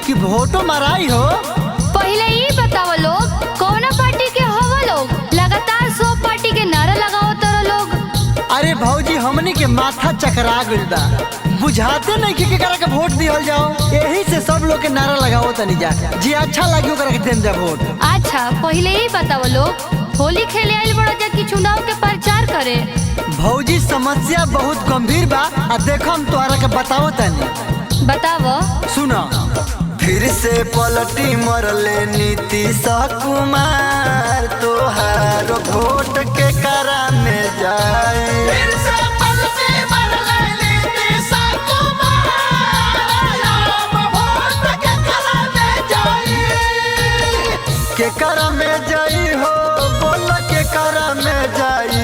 कि वोटो माराई हो। पहले ही बताओ लोग कौन पार्टी के हवा लोग लगातार 100 पार्टी के नारा लगाओ तर लोग। अरे भौजी हमनी के माथा चकरा गइल बा, बुझाते नहीं कि केकरा के वोट दिहल जाओ। यही से सब लोग के नारा लगाओ तनी जा, जी अच्छा लगी ओकरा के देम जा वोट। अच्छा पहले ही बताओ लोग होली खेले आइल बड़ा जा कि चुनाव के प्रचार करे। भौजी समस्या बहुत गंभीर बा, आ देखो हम तोहरा के बताओ तनी। बताओ। सुनो, फिर से पलटी मरले नीतीश कुमार, तोहार वोट के करा में जाए। फिर से पलटी मरले नीतीश कुमार, वोट के करा में जाए। के करा में जाई हो, बोल के करा में जाई।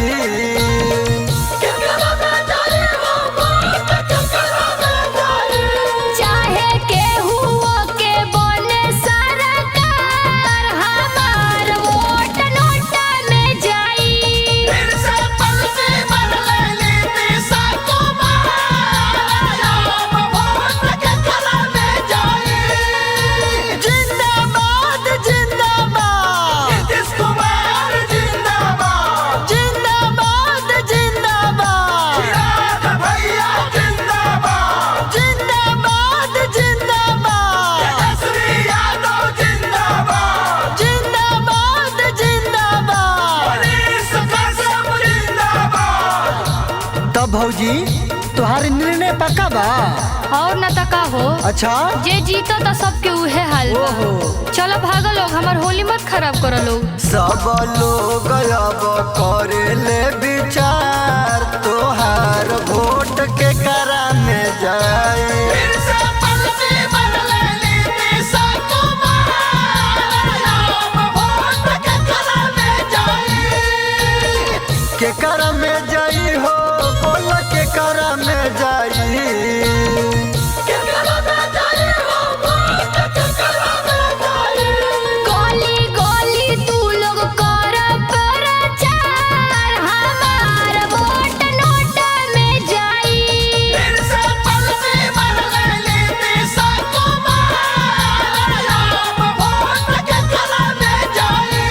भौजी तुम्हारी निर्णय पक्का बा और न तका हो। अच्छा जे जीता तो सबके उहे हाल बा। चलो भागो लोग, हमार होली मत खराब करो लोग। सब लोग अब करे ले विचार, तोहार वोट के करा में जाए। के करा में जाई हो, बोल के करा में जाई। गोली गोली तू लोग कर प्रचार, हमार वोट नोट में जाई। फिर से पलटी मरले नीतीश कुमार, वोट के करा में जाई।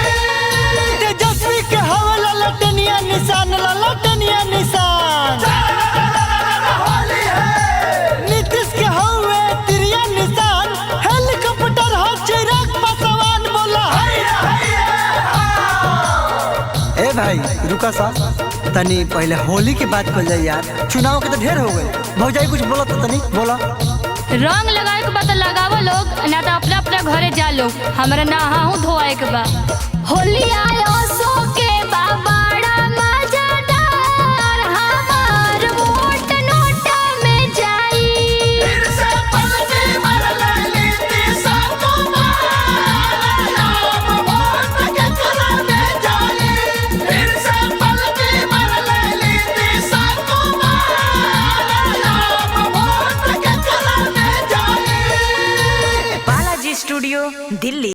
तेजस्वी के हवा लटनिया निशान, लटनिया निशान। होली है नीतीश के हवे तिरिया निशान, हेलीकॉप्टर हो चिराग पासवान बोला ए भाई रुका सा तनी, पहले होली के बात कर जाए यार। चुनाव के तो ढेर हो गए, भौजाई कुछ बोला तो तनी बोला। रंग लगाए के बाद लगावो लोग, ना तो अपना अपना घरे जा लो, हमरा नहाऊ धोआए के बा। होली आयो सो के बाबाड़ा मजेदार, हमार वोट नोट में जाई। फिर से पलटी मरले नीतीश कुमार, वोट के करा में जाई। फिर से पलटी मरले नीतीश कुमार, वोट के करा में जाई। बालाजी स्टूडियो दिल्ली।